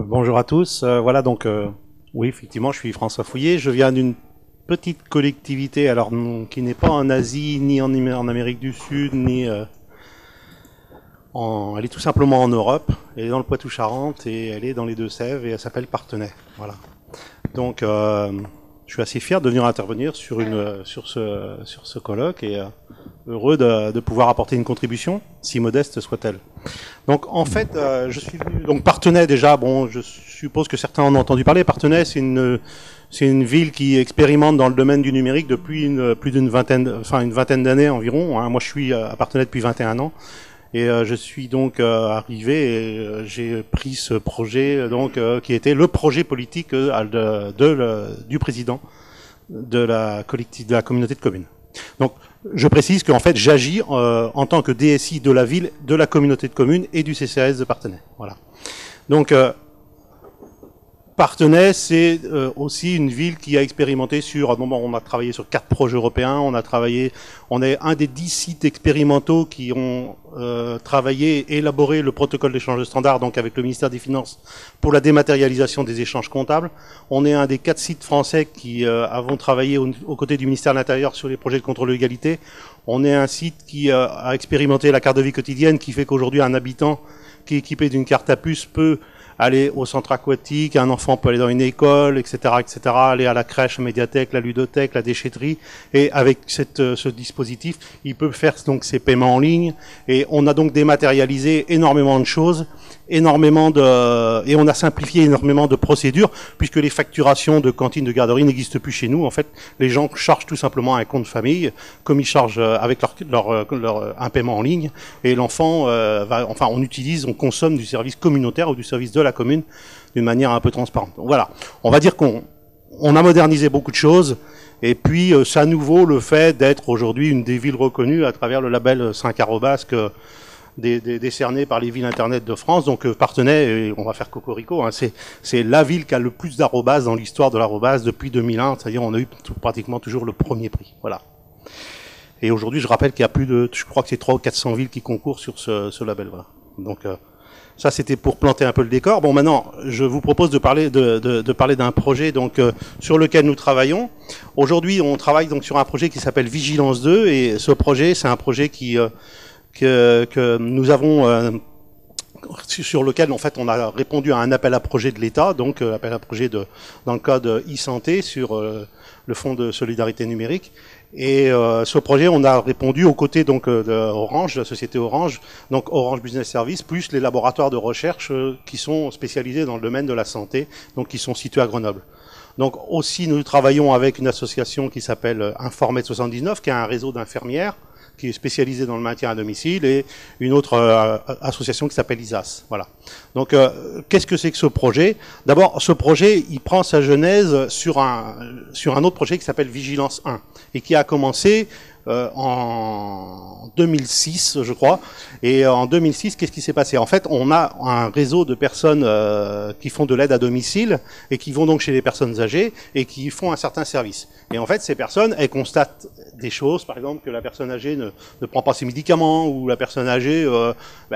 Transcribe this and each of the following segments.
Bonjour à tous. Voilà donc, oui, effectivement, je suis François Fouillet. Je viens d'une petite collectivité, alors qui n'est pas en Asie, ni en Amérique du Sud, ni elle est tout simplement en Europe. Elle est dans le Poitou-Charentes et elle est dans les Deux-Sèvres et elle s'appelle Parthenay. Voilà. Donc, je suis assez fier de venir intervenir sur ce colloque et heureux de pouvoir apporter une contribution, si modeste soit-elle. Donc en fait, je suis venu donc Parthenay déjà. Bon, je suppose que certains en ont entendu parler. Parthenay, c'est une ville qui expérimente dans le domaine du numérique depuis une vingtaine d'années environ. Hein. Moi, je suis à Parthenay depuis 21 ans. Et je suis donc arrivé et j'ai pris ce projet donc qui était le projet politique du président de la communauté de communes. Donc je précise qu'en fait j'agis en tant que DSI de la ville, de la communauté de communes et du CCAS de Parthenay. Voilà. Donc Parthenay, c'est aussi une ville qui a expérimenté on a travaillé sur 4 projets européens, on est un des 10 sites expérimentaux qui ont travaillé et élaboré le protocole d'échange de standards, donc avec le ministère des Finances, pour la dématérialisation des échanges comptables. On est un des 4 sites français qui avons travaillé aux côtés du ministère de l'Intérieur sur les projets de contrôle de légalité. On est un site qui a expérimenté la carte de vie quotidienne, qui fait qu'aujourd'hui un habitant qui est équipé d'une carte à puce peut aller au centre aquatique, un enfant peut aller dans une école, etc., aller à la crèche, la médiathèque, la ludothèque, la déchetterie, et avec ce dispositif, il peut faire donc ses paiements en ligne, et on a donc dématérialisé énormément de choses, et on a simplifié énormément de procédures, puisque les facturations de cantines de garderie n'existent plus chez nous. En fait, les gens chargent tout simplement un compte famille, comme ils chargent avec un paiement en ligne, et l'enfant on consomme du service communautaire ou du service de la commune d'une manière un peu transparente. Donc, voilà, on va dire qu'on a modernisé beaucoup de choses, et puis ça nous vaut le fait d'être aujourd'hui une des villes reconnues à travers le label 5 arrobasque décerné par les villes internet de France. Donc Parthenay, on va faire cocorico, hein, c'est la ville qui a le plus d'arrobas dans l'histoire de l'arrobas depuis 2001, c'est-à-dire on a eu pratiquement toujours le premier prix. Voilà. Et aujourd'hui, je rappelle qu'il y a je crois que c'est 300 ou 400 villes qui concourent sur ce label. Voilà. Donc ça, c'était pour planter un peu le décor. Bon, maintenant, je vous propose de parler d'un projet donc sur lequel nous travaillons. Aujourd'hui, on travaille donc sur un projet qui s'appelle Vigilance 2, et ce projet, c'est un projet que nous avons sur lequel en fait on a répondu à un appel à projet de l'État, donc appel à projet dans le cadre e-santé sur le fonds de solidarité numérique. Et ce projet, on a répondu aux côtés donc de Orange, de la société Orange, donc Orange Business Service, plus les laboratoires de recherche qui sont spécialisés dans le domaine de la santé, donc qui sont situés à Grenoble. Donc aussi, nous travaillons avec une association qui s'appelle Informed 79, qui a un réseau d'infirmières, qui est spécialisée dans le maintien à domicile, et une autre association qui s'appelle ISAS. Voilà. Donc, qu'est-ce que c'est que ce projet? D'abord, ce projet, il prend sa genèse sur un autre projet qui s'appelle Vigilance 1, et qui a commencé en 2006, je crois. Et en 2006, qu'est-ce qui s'est passé? En fait, on a un réseau de personnes qui font de l'aide à domicile et qui vont donc chez les personnes âgées et qui font un certain service. Et en fait, ces personnes, elles constatent des choses, par exemple que la personne âgée ne prend pas ses médicaments, ou la personne âgée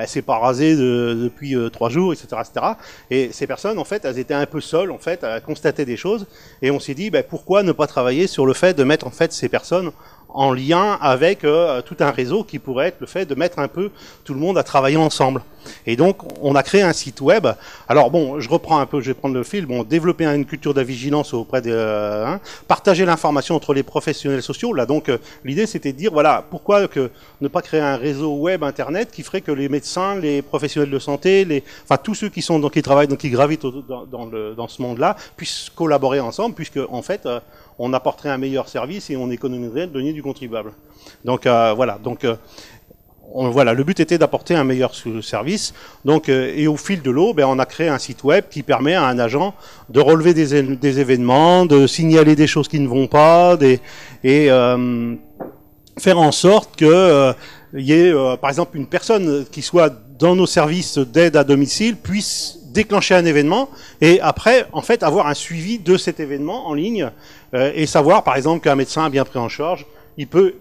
s'est pas rasée depuis 3 jours, etc., etc. Et ces personnes, en fait, elles étaient un peu seules, en fait, à constater des choses. Et on s'est dit, pourquoi ne pas travailler sur le fait de mettre en fait ces personnes en lien avec tout un réseau qui pourrait être le fait de mettre un peu tout le monde à travailler ensemble. Et donc, on a créé un site web. Alors bon, je reprends un peu, je vais prendre le fil. Bon, développer une culture de la vigilance auprès des... partager l'information entre les professionnels sociaux. Là, donc, l'idée, c'était de dire, voilà, pourquoi ne pas créer un réseau web, Internet, qui ferait que les médecins, les professionnels de santé, tous ceux qui travaillent, donc qui gravitent dans ce monde-là, puissent collaborer ensemble, puisque, en fait, on apporterait un meilleur service et on économiserait le denier du contribuable. Donc voilà. Donc voilà, le but était d'apporter un meilleur service. Donc et au fil de l'eau, on a créé un site web qui permet à un agent de relever des événements, de signaler des choses qui ne vont pas, et faire en sorte que il y ait par exemple une personne qui soit dans nos services d'aide à domicile puisse déclencher un événement et après en fait avoir un suivi de cet événement en ligne et savoir par exemple qu'un médecin a bien pris en charge. Il peut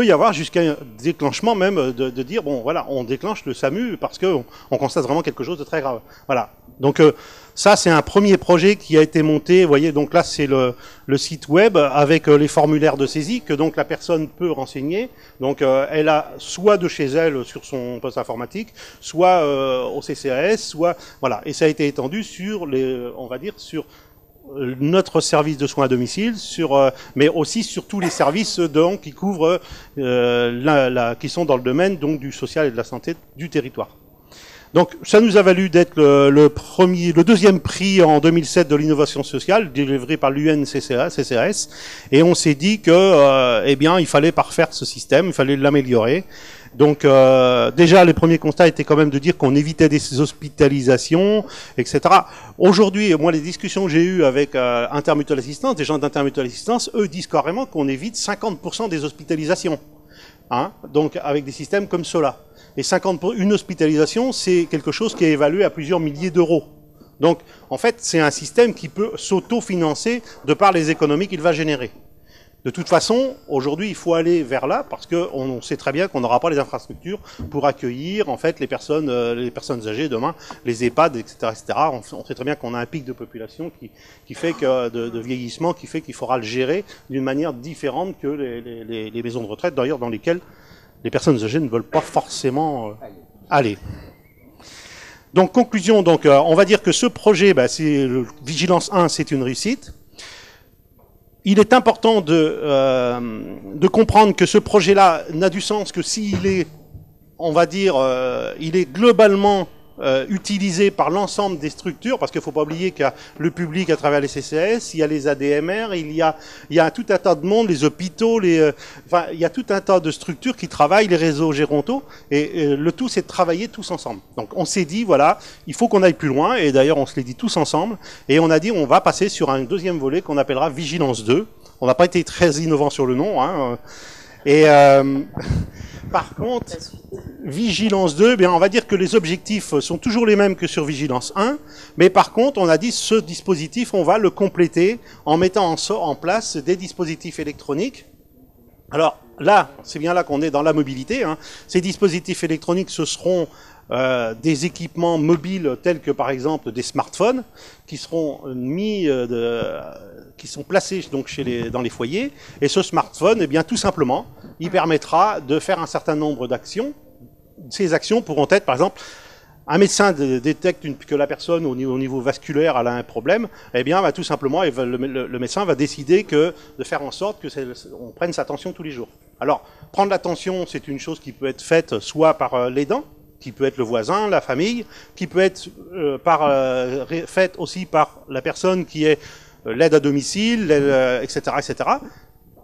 y avoir jusqu'à un déclenchement même de dire bon voilà, on déclenche le SAMU parce que on constate vraiment quelque chose de très grave. Voilà. Donc ça, c'est un premier projet qui a été monté. Vous voyez, donc là, c'est le site web avec les formulaires de saisie que donc la personne peut renseigner. Donc elle a soit de chez elle sur son poste informatique, soit au CCAS, soit voilà. Et ça a été étendu sur on va dire sur notre service de soins à domicile, mais aussi sur tous les services donc qui couvrent, qui sont dans le domaine donc du social et de la santé du territoire. Donc ça nous a valu d'être le deuxième prix en 2007 de l'innovation sociale, délivré par l'UNCCAS, et on s'est dit que eh bien il fallait parfaire ce système, il fallait l'améliorer. Donc déjà les premiers constats étaient quand même de dire qu'on évitait des hospitalisations, etc. Aujourd'hui, moi les discussions que j'ai eues avec Intermutual Assistance, des gens d'Intermutual Assistance, eux disent carrément qu'on évite 50% des hospitalisations. Hein, donc avec des systèmes comme cela. Et une hospitalisation, c'est quelque chose qui est évalué à plusieurs milliers d'euros. Donc en fait, c'est un système qui peut s'auto-financer de par les économies qu'il va générer. De toute façon, aujourd'hui, il faut aller vers là parce qu'on sait très bien qu'on n'aura pas les infrastructures pour accueillir en fait les personnes âgées demain, les EHPAD, etc., etc. On sait très bien qu'on a un pic de population qui fait que de vieillissement, qui fait qu'il faudra le gérer d'une manière différente que les maisons de retraite, d'ailleurs, dans lesquelles les personnes âgées ne veulent pas forcément aller. Donc conclusion, donc on va dire que ce projet, c'est Vigilance 1, c'est une réussite. Il est important de comprendre que ce projet-là n'a du sens que s'il est, on va dire, il est globalement utilisé par l'ensemble des structures, parce qu'il ne faut pas oublier qu'il y a le public à travers les CCAS, il y a les ADMR, il y a tout un tas de monde, les hôpitaux, enfin, il y a tout un tas de structures qui travaillent, les réseaux gérontaux, et le tout c'est de travailler tous ensemble. Donc on s'est dit, voilà, il faut qu'on aille plus loin, et d'ailleurs on se l'est dit tous ensemble, et on a dit on va passer sur un deuxième volet qu'on appellera Vigilance 2. On n'a pas été très innovant sur le nom, hein, et par contre, Vigilance 2, bien, on va dire que les objectifs sont toujours les mêmes que sur Vigilance 1, mais par contre, on a dit ce dispositif, on va le compléter en mettant en place des dispositifs électroniques. Alors là, c'est bien là qu'on est dans la mobilité. Hein. Ces dispositifs électroniques, ce seront des équipements mobiles tels que par exemple des smartphones qui seront qui sont placés donc dans les foyers, et ce smartphone, eh bien tout simplement, il permettra de faire un certain nombre d'actions. Ces actions pourront être, par exemple, un médecin détecte que la personne au niveau vasculaire elle a un problème, eh bien tout simplement le médecin va décider de faire en sorte que on prenne sa tension tous les jours. Alors prendre la tension, c'est une chose qui peut être faite soit par l'aidant, qui peut être le voisin, la famille, qui peut être faite aussi par la personne qui est l'aide à domicile, etc., etc.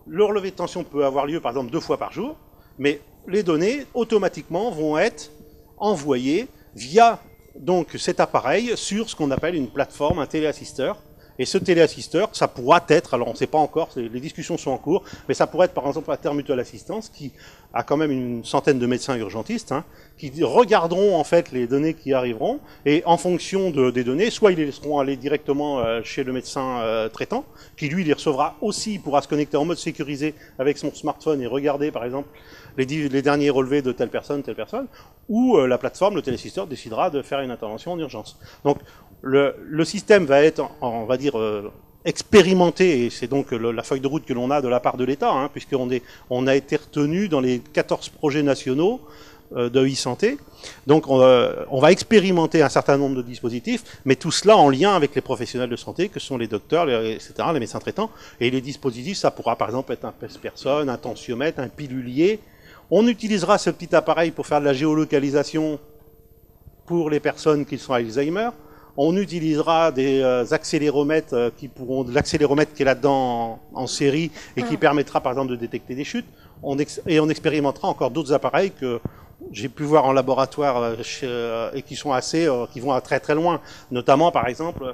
Le relevé de tension peut avoir lieu par exemple 2 fois par jour, mais les données automatiquement vont être envoyées via donc cet appareil sur ce qu'on appelle une plateforme, un téléassisteur. Et ce téléassisteur, ça pourra être, alors on ne sait pas encore, les discussions sont en cours, mais ça pourrait être par exemple Intermutual Assistance, qui a quand même une centaine de médecins urgentistes, hein, qui regarderont en fait les données qui arriveront, et en fonction des données, soit ils les laisseront aller directement chez le médecin traitant, qui lui les recevra aussi, pourra se connecter en mode sécurisé avec son smartphone et regarder par exemple les derniers relevés de telle personne, ou la plateforme, le téléassisteur, décidera de faire une intervention en urgence. Donc le système va être, on va dire, expérimenté, et c'est donc la feuille de route que l'on a de la part de l'État, hein, puisqu'on a été retenu dans les 14 projets nationaux de e-santé. Donc on va expérimenter un certain nombre de dispositifs, mais tout cela en lien avec les professionnels de santé, que sont les docteurs, etc., les médecins traitants. Et les dispositifs, ça pourra par exemple être un pèse-personne, un tensiomètre, un pilulier. On utilisera ce petit appareil pour faire de la géolocalisation pour les personnes qui sont Alzheimer. On utilisera des accéléromètres l'accéléromètre qui est là-dedans en série et qui permettra par exemple de détecter des chutes. Et on expérimentera encore d'autres appareils que j'ai pu voir en laboratoire et qui vont très très loin. Notamment par exemple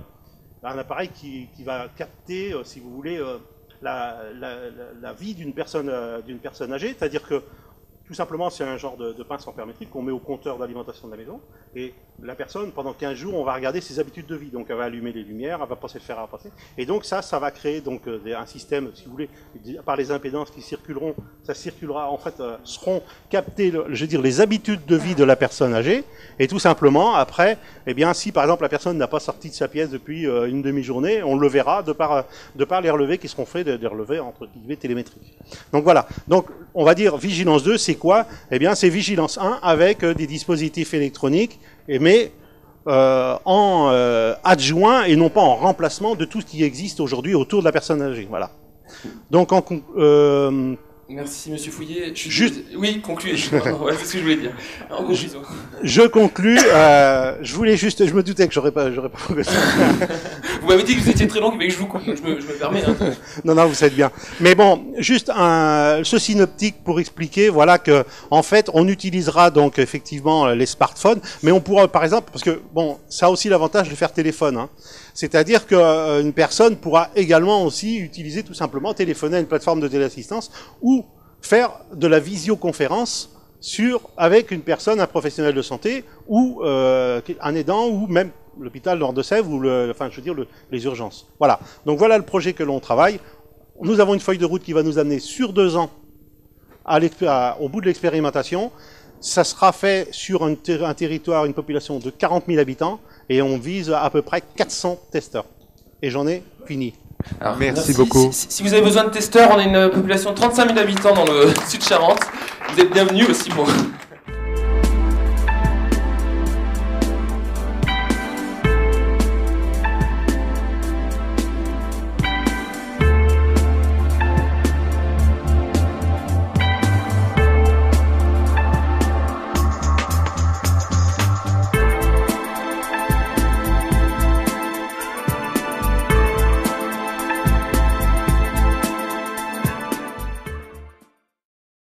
un appareil qui va capter, si vous voulez, la vie d'une personne âgée, c'est-à-dire que tout simplement, c'est un genre de pince ampère métrique qu'on met au compteur d'alimentation de la maison. Et la personne, pendant 15 jours, on va regarder ses habitudes de vie. Donc, elle va allumer les lumières, elle va passer le fer à repasser. Et donc, ça va créer donc un système, si vous voulez, par les impédances qui circuleront, ça circulera, en fait, seront captées, je veux dire, les habitudes de vie de la personne âgée. Et tout simplement, après, eh bien, si par exemple la personne n'a pas sorti de sa pièce depuis une demi-journée, on le verra de par les relevés qui seront faits, des relevés entre guillemets télémétriques. Donc voilà. Donc, on va dire vigilance 2, c'est quoi? Eh bien, c'est vigilance 1 avec des dispositifs électroniques, mais en adjoint et non pas en remplacement de tout ce qui existe aujourd'hui autour de la personne âgée. Voilà. Donc, merci Monsieur Fouillet. Juste... Oui, concluez. Ouais, c'est ce que je voulais dire. Je conclus. Je voulais juste. Je me doutais que j'aurais pas. Vous m'avez dit que vous étiez très long et que je vous coupe. Je me permets. Hein. Non, vous savez bien. Mais bon, juste ce synoptique pour expliquer. Voilà que en fait, on utilisera donc effectivement les smartphones, mais on pourra, par exemple, parce que bon, ça a aussi l'avantage de faire téléphone. Hein. C'est-à-dire qu'une personne pourra également aussi utiliser tout simplement téléphoner à une plateforme de téléassistance ou faire de la visioconférence avec une personne, un professionnel de santé ou un aidant ou même l'hôpital Nord-de-Sèvres ou les urgences. Voilà. Donc voilà le projet que l'on travaille. Nous avons une feuille de route qui va nous amener sur 2 ans au bout de l'expérimentation. Ça sera fait sur un territoire, une population de 40 000 habitants, et on vise à peu près 400 testeurs. Et j'en ai fini. Alors, merci beaucoup. Si vous avez besoin de testeurs, on a une population de 35 000 habitants dans le sud Charente. Vous êtes bienvenus aussi pour...